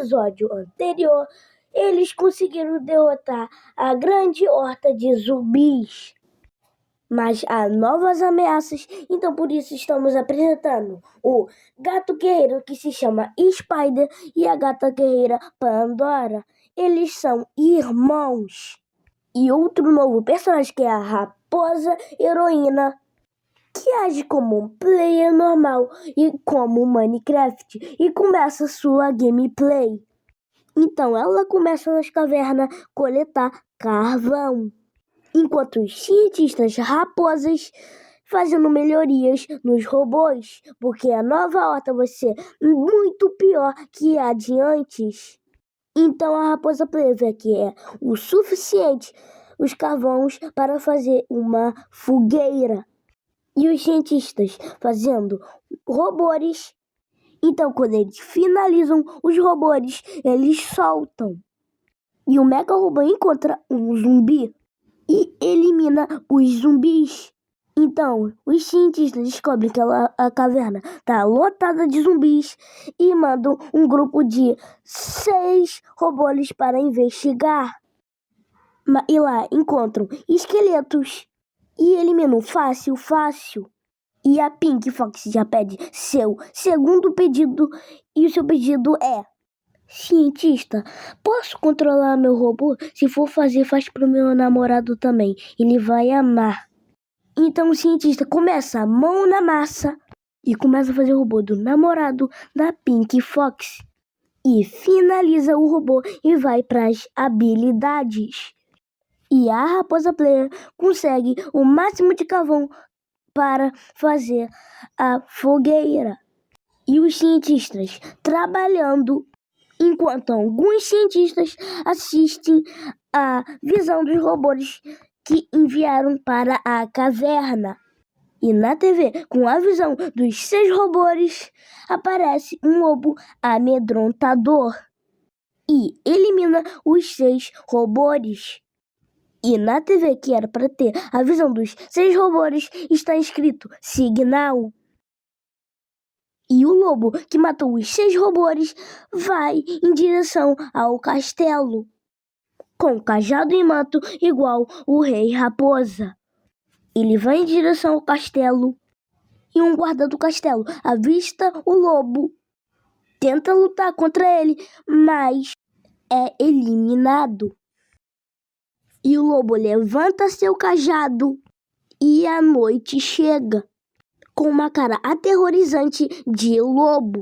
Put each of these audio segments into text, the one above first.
episódio anterior, eles conseguiram derrotar a grande horta de zumbis. Mas há novas ameaças, então por isso estamos apresentando o gato guerreiro que se chama Spider e a gata guerreira Pandora. Eles são irmãos. E outro novo personagem que é a raposa heroína, que age como um player normal e como Minecraft e começa sua gameplay. Então ela começa nas cavernas coletar carvão, enquanto os cientistas raposas fazendo melhorias nos robôs, porque a nova horta vai ser muito pior que a de antes. Então a raposa prevê que é o suficiente os carvões para fazer uma fogueira. E os cientistas fazendo robôs. Então, quando eles finalizam os robôs, eles soltam. E o Mega Robô encontra um zumbi e elimina os zumbis. Então, os cientistas descobrem que a caverna está lotada de zumbis e mandam um grupo de 6 robôs para investigar. E lá encontram esqueletos e eliminam fácil. E a Pink Fox já pede seu segundo pedido. E o seu pedido é: cientista, posso controlar meu robô? Se for fazer, faz pro meu namorado também. Ele vai amar. Então o cientista começa a mão na massa e começa a fazer o robô do namorado da Pink Fox. E finaliza o robô e vai para as habilidades. E a raposa player consegue o máximo de carvão para fazer a fogueira. E os cientistas trabalhando, enquanto alguns cientistas assistem a visão dos robôs que enviaram para a caverna. E na TV, com a visão dos 6 robôs, aparece um lobo amedrontador e elimina os 6 robôs. E na TV, que era para ter a visão dos 6 robôs, está escrito Signal. E o lobo que matou os 6 robôs vai em direção ao castelo, com cajado e manto igual o Rei Raposa. Ele vai em direção ao castelo e um guarda do castelo avista o lobo, tenta lutar contra ele, mas é eliminado. E o lobo levanta seu cajado e a noite chega, com uma cara aterrorizante de lobo.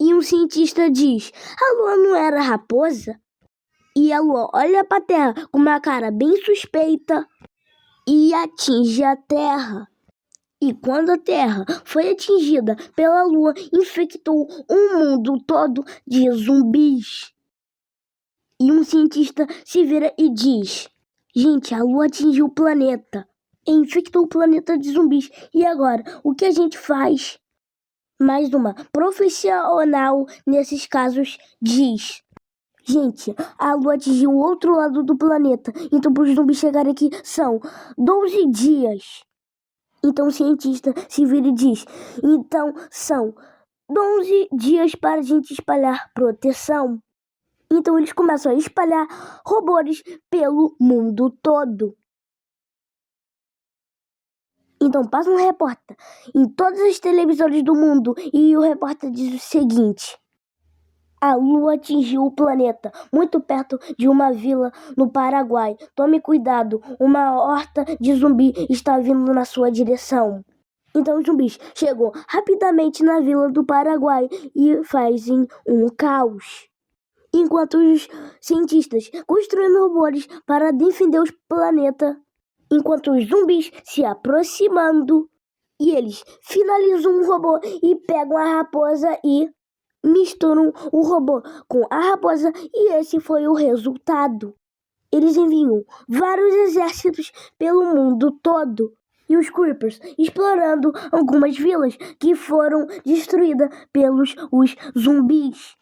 E um cientista diz: a lua não era raposa? E a lua olha para a terra com uma cara bem suspeita e atinge a terra. E quando a terra foi atingida pela lua, infectou o mundo todo de zumbis. E um cientista se vira e diz: gente, a lua atingiu o planeta, infectou o planeta de zumbis. E agora, o que a gente faz? Mais uma profissional nesses casos diz: gente, a lua atingiu o outro lado do planeta, então para os zumbis chegarem aqui são 12 dias. Então o cientista se vira e diz: então são 12 dias para a gente espalhar proteção. Então eles começam a espalhar robôs pelo mundo todo. Então passa um repórter em todas as televisões do mundo e o repórter diz o seguinte: a lua atingiu o planeta, muito perto de uma vila no Paraguai. Tome cuidado, uma horta de zumbi está vindo na sua direção. Então os zumbis chegam rapidamente na vila do Paraguai e fazem um caos. Enquanto os cientistas construindo robôs para defender o planeta, enquanto os zumbis se aproximando, e eles finalizam um robô e pegam a raposa e misturam o robô com a raposa, e esse foi o resultado. Eles enviam vários exércitos pelo mundo todo, e os Creepers explorando algumas vilas que foram destruídas pelos os zumbis,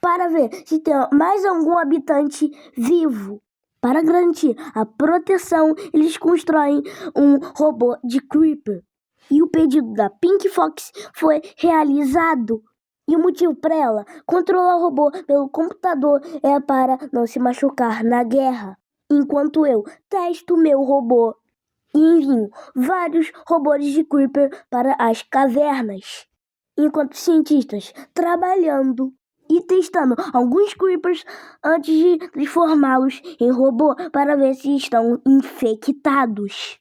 para ver se tem mais algum habitante vivo. Para garantir a proteção, eles constroem um robô de Creeper. E o pedido da Pink Fox foi realizado. E o motivo para ela controlar o robô pelo computador é para não se machucar na guerra, enquanto eu testo meu robô e envio vários robôs de Creeper para as cavernas, enquanto cientistas trabalhando e testando alguns Creepers antes de transformá-los em robô para ver se estão infectados.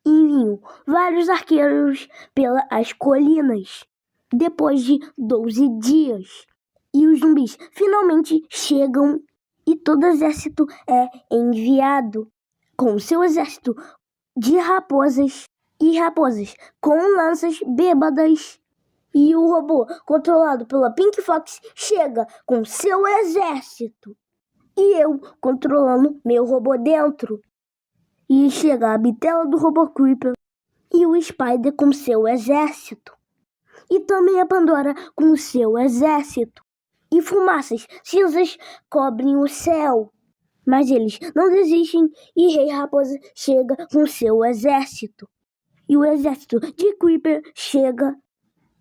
Envio vários arqueiros pelas colinas depois de 12 dias. E os zumbis finalmente chegam e todo exército é enviado com seu exército de raposas e raposas com lanças bêbadas. E o robô controlado pela Pink Fox chega com seu exército. E eu controlando meu robô dentro. E chega a bitela do robô Creeper e o Spider com seu exército. E também a Pandora com seu exército. E fumaças cinzas cobrem o céu. Mas eles não desistem e Rei Raposa chega com seu exército. E o exército de Creeper chega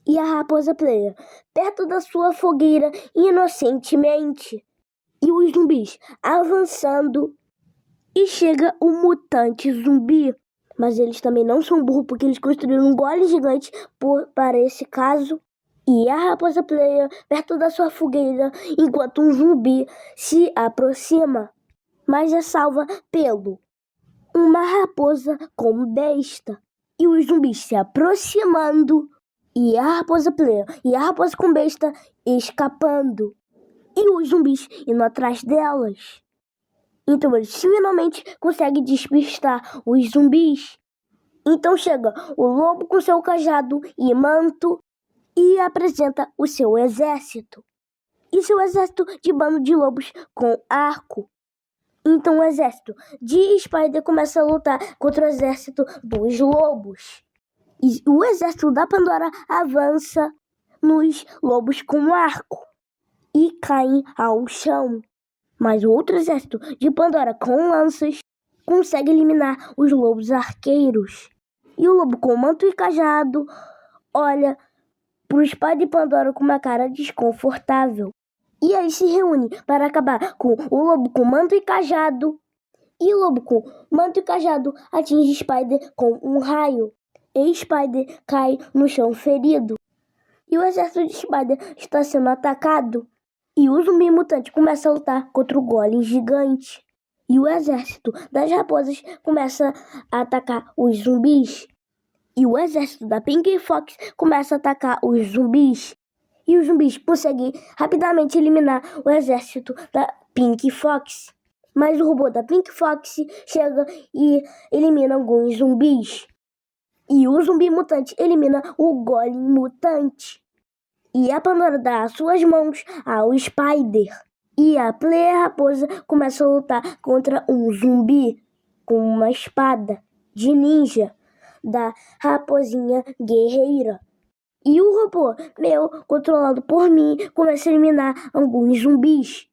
e a Raposa Player perto da sua fogueira inocentemente. E os zumbis avançando e chega o mutante zumbi. Mas eles também não são burros porque eles construíram um golem gigante para esse caso. E a Raposa Player perto da sua fogueira enquanto um zumbi se aproxima. Mas é salva pelo uma raposa com besta. E os zumbis se aproximando. E a Raposa Player e a raposa com besta escapando. E os zumbis indo atrás delas. Então eles finalmente conseguem despistar os zumbis. Então chega o lobo com seu cajado e manto e apresenta o seu exército. E seu exército de bando de lobos com arco. Então o exército de Spider começa a lutar contra o exército dos lobos. E o exército da Pandora avança nos lobos com arco e caem ao chão. Mas o outro exército de Pandora com lanças consegue eliminar os lobos arqueiros. E o lobo com manto e cajado olha pro Spider e Pandora com uma cara desconfortável. E eles se reúnem para acabar com o lobo com manto e cajado. E o lobo com manto e cajado atinge Spider com um raio. E Spider cai no chão ferido. E o exército de Spider está sendo atacado. E o zumbi mutante começa a lutar contra o golem gigante. E o exército das raposas começa a atacar os zumbis. E o exército da Pink Fox começa a atacar os zumbis. E os zumbis conseguem rapidamente eliminar o exército da Pink Fox. Mas o robô da Pink Fox chega e elimina alguns zumbis. E o zumbi mutante elimina o golem mutante. E a Pandora dá as suas mãos ao Spider. E a Player Raposa começa a lutar contra um zumbi com uma espada de ninja da Raposinha Guerreira. E o robô meu, controlado por mim, começa a eliminar alguns zumbis.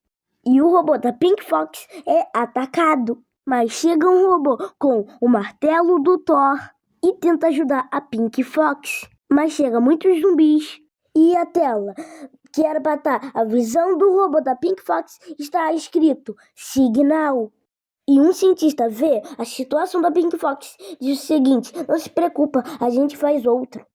E o robô da Pink Fox é atacado. Mas chega um robô com o martelo do Thor e tenta ajudar a Pink Fox. Mas chega muitos zumbis. E a tela, que era para estar a visão do robô da Pink Fox, está escrito Signal. E um cientista vê a situação da Pink Fox e diz o seguinte: não se preocupa, a gente faz outra.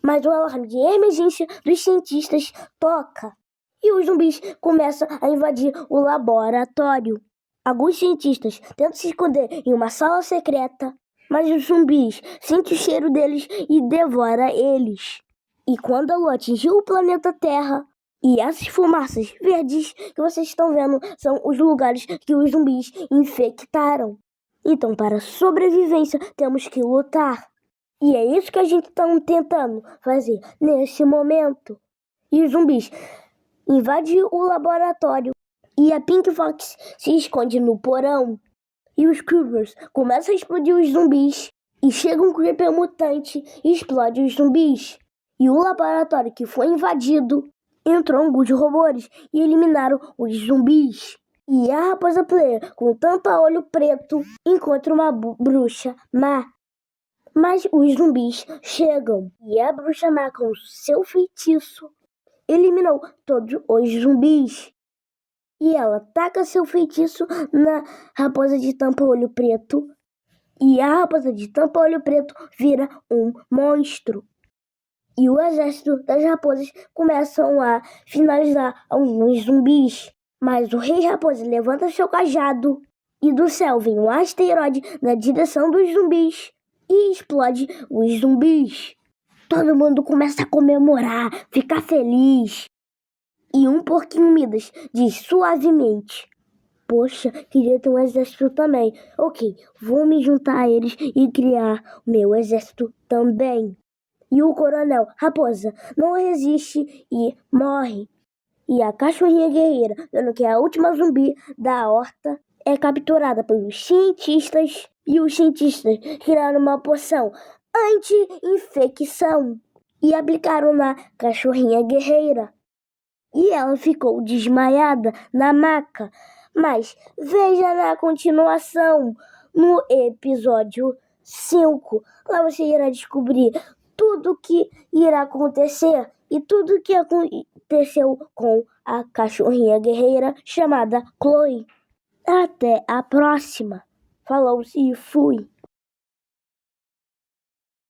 Mas o alarme de emergência dos cientistas toca. E os zumbis começam a invadir o laboratório. Alguns cientistas tentam se esconder em uma sala secreta, mas os zumbis sentem o cheiro deles e devora eles. E quando a lua atingiu o planeta Terra, e essas fumaças verdes que vocês estão vendo são os lugares que os zumbis infectaram. Então, para a sobrevivência, temos que lutar. E é isso que a gente está tentando fazer nesse momento. E os zumbis invadem o laboratório. E a Pink Fox se esconde no porão. E os Creepers começam a explodir os zumbis. E chega um Creeper mutante e explode os zumbis. E o laboratório que foi invadido, entrou alguns robôs e eliminaram os zumbis. E a Raposa Player, com tampa-olho preto, encontra uma bruxa má. Mas os zumbis chegam e a bruxa má, com seu feitiço, eliminou todos os zumbis. E ela taca seu feitiço na raposa de tampa-olho preto. E a raposa de tampa-olho preto vira um monstro. E o exército das raposas começam a finalizar alguns zumbis. Mas o rei raposa levanta seu cajado e do céu vem um asteroide na direção dos zumbis e explode os zumbis. Todo mundo começa a comemorar, ficar feliz. E um porquinho Midas diz suavemente: poxa, queria ter um exército também. Ok, vou me juntar a eles e criar meu exército também. E o coronel Raposa não resiste e morre. E a cachorrinha guerreira, vendo que a última zumbi da horta, é capturada pelos cientistas. E os cientistas criaram uma poção anti-infecção e aplicaram na cachorrinha guerreira. E ela ficou desmaiada na maca. Mas veja na continuação, no episódio 5. Lá você irá descobrir tudo o que irá acontecer e tudo o que aconteceu com a cachorrinha guerreira chamada Chloe. Até a próxima. Falou-se e fui.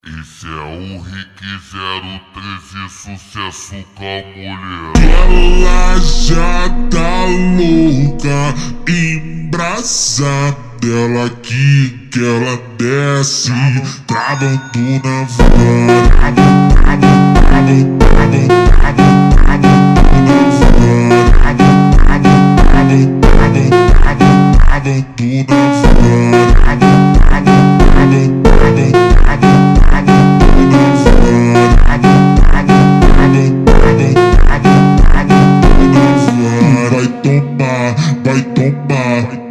Esse é o Rick 013, sucesso com a mulher. Ela já tá louca, embrasada. Ela aqui que ela desce, travando na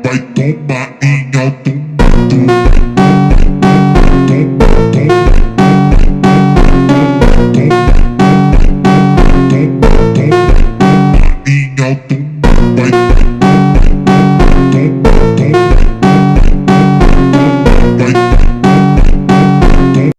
vai tomar em alto